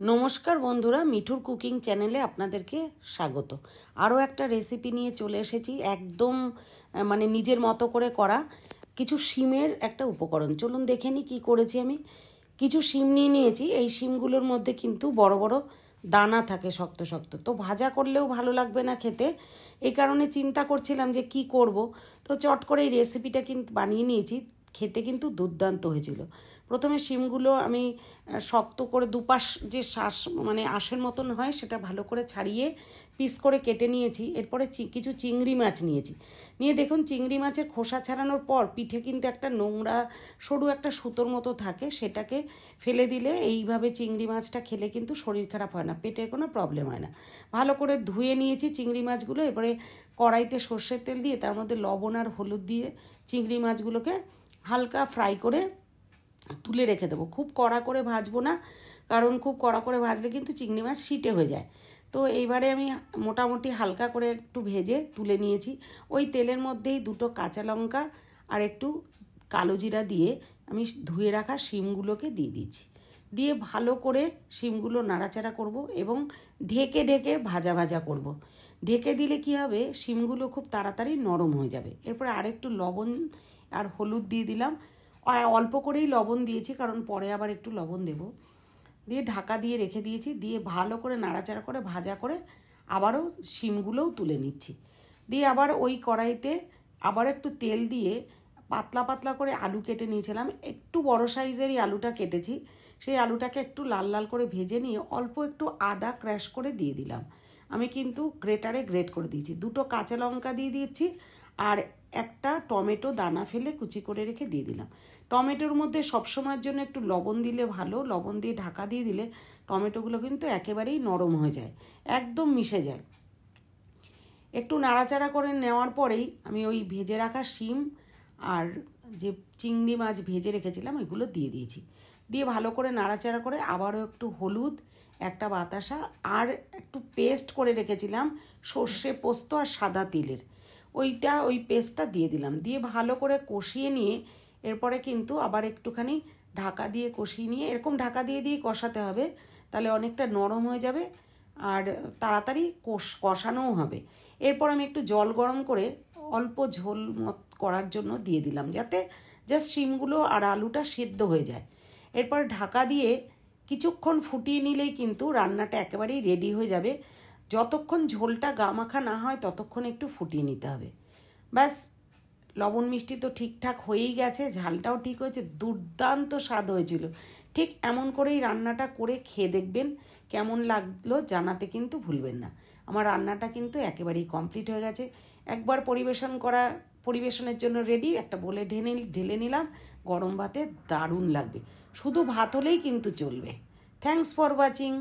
নমস্কার বন্ধুরা, মিঠুর কুকিং চ্যানেলে আপনাদেরকে স্বাগত। আরও একটা রেসিপি নিয়ে চলে এসেছি, একদম মানে নিজের মতো করে করা কিছু শিমের একটা উপকরণ। চলুন দেখে নিই কী করেছি আমি। কিছু শিম নিয়ে নিয়েছি। এই শিমগুলোর মধ্যে কিন্তু বড় বড় দানা থাকে, শক্ত শক্ত, তো ভাজা করলেও ভালো লাগবে না খেতে। এই কারণে চিন্তা করছিলাম যে কি করব, তো চট করে এই রেসিপিটা কিন্তু বানিয়ে নিয়েছি। খেতে কিন্তু দুর্দান্ত হয়েছিল। প্রথমে শিমগুলো আমি শক্ত করে দুপাশ যে শ্বাস মানে আঁশের মতন হয় সেটা ভালো করে ছাড়িয়ে পিস করে কেটে নিয়েছি। এরপরে কিছু চিংড়ি মাছ নিয়েছি। নিয়ে দেখুন, চিংড়ি মাছের খোসা ছাড়ানোর পর পিঠে কিন্তু একটা নোংরা সরু একটা সুতোর মতো থাকে, সেটাকে ফেলে দিলে এইভাবে চিংড়ি মাছটা খেলে কিন্তু শরীর খারাপ হয় না, পেটের কোনো প্রবলেম হয় না। ভালো করে ধুয়ে নিয়েছি চিংড়ি মাছগুলো। এবারে কড়াইতে সর্ষের তেল দিয়ে তার মধ্যে লবণ আর হলুদ দিয়ে চিংড়ি মাছগুলোকে হালকা ফ্রাই করে তুলে রেখে দেবো। খুব কড়া করে ভাজবো না, কারণ খুব কড়া করে ভাজলে কিন্তু চিংড়ি মাছ শিটে হয়ে যায়। তো এইবারে আমি মোটামুটি হালকা করে একটু ভেজে তুলে নিয়েছি। ওই তেলের মধ্যেই দুটো কাঁচা লঙ্কা আর একটু কালো জিরা দিয়ে আমি ধুয়ে রাখা শিমগুলোকে দিয়ে দিচ্ছি। দিয়ে ভালো করে শিমগুলো নাড়াচাড়া করব এবং ঢেকে ঢেকে ভাজা ভাজা করব। ঢেকে দিলে কি হবে, শিমগুলো খুব তাড়াতাড়ি নরম হয়ে যাবে। এরপরে আরেকটু লবণ আর হলুদ দিয়ে দিলাম। অল্প করেই লবণ দিয়েছি, কারণ পরে আবার একটু লবণ দেব। দিয়ে ঢাকা দিয়ে রেখে দিয়েছি। দিয়ে ভালো করে নাড়াচাড়া করে ভাজা করে আবারও শিমগুলোও তুলে নিচ্ছি। দিয়ে আবার ওই কড়াইতে আবার একটু তেল দিয়ে পাতলা পাতলা করে আলু কেটে নিয়েছিলাম। একটু বড় সাইজেরই আলুটা কেটেছি। সেই আলুটাকে একটু লাল লাল করে ভেজে নিয়ে অল্প একটু আদা ক্র্যাশ করে দিয়ে দিলাম। আমি কিন্তু গ্রেটারে গ্রেট করে দিয়েছি। দুটো কাঁচা লঙ্কা দিয়ে দিচ্ছি আর একটা টমেটো দানা ফেলে কুচি করে রেখে দিয়ে দিলাম। টমেটোর মধ্যে সবসময়ের জন্য একটু লবণ দিলে ভালো। লবণ দিয়ে ঢাকা দিয়ে দিলে টমেটোগুলো কিন্তু একেবারেই নরম হয়ে যায়, একদম মিশে যায়। একটু নাড়াচাড়া করে নেওয়ার পরেই আমি ওই ভেজে রাখা শিম আর যে চিংড়ি মাছ ভেজে রেখেছিলাম ওইগুলো দিয়ে দিয়েছি। দিয়ে ভালো করে নাড়াচাড়া করে আবারও একটু হলুদ, একটা বাতাসা আর একটু পেস্ট করে রেখেছিলাম সর্ষে পোস্ত আর সাদা তিলের, ওই পেস্টটা দিয়ে দিলাম। দিয়ে ভালো করে কষিয়ে নিয়ে এরপরে কিন্তু আবার একটুখানি ঢাকা দিয়ে কষিয়ে নিয়ে, এরকম ঢাকা দিয়ে দিয়ে কষাতে হবে, তাহলে অনেকটা নরম হয়ে যাবে আর তাড়াতাড়ি কষানোও হবে। এরপর আমি একটু জল গরম করে অল্প ঝোল করার জন্য দিয়ে দিলাম, যাতে জাস্ট শিমগুলো আর আলুটা সেদ্ধ হয়ে যায়। এরপর ঢাকা দিয়ে কিছুক্ষণ ফুটিয়ে নিলেই কিন্তু রান্নাটা একেবারেই রেডি হয়ে যাবে। যতক্ষণ ঝোলটা গামাখা না হয় ততক্ষণ একটু ফুটিয়ে নিতে হবে। ব্যাস, লবণ মিষ্টি তো ঠিকঠাক হয়েই গেছে, ঝালটাও ঠিক হয়েছে, দুর্দান্ত স্বাদ হয়েছিল। ঠিক এমন করেই রান্নাটা করে খেয়ে দেখবেন, কেমন লাগলো জানাতে কিন্তু ভুলবেন না। আমার রান্নাটা কিন্তু একেবারেই কমপ্লিট হয়ে গেছে। একবার পরিবেশনের জন্য রেডি। একটা বলে ঢেলে নিলাম। গরম ভাতে দারুণ লাগবে, শুধু ভাত হলেই কিন্তু চলবে। Thanks for watching.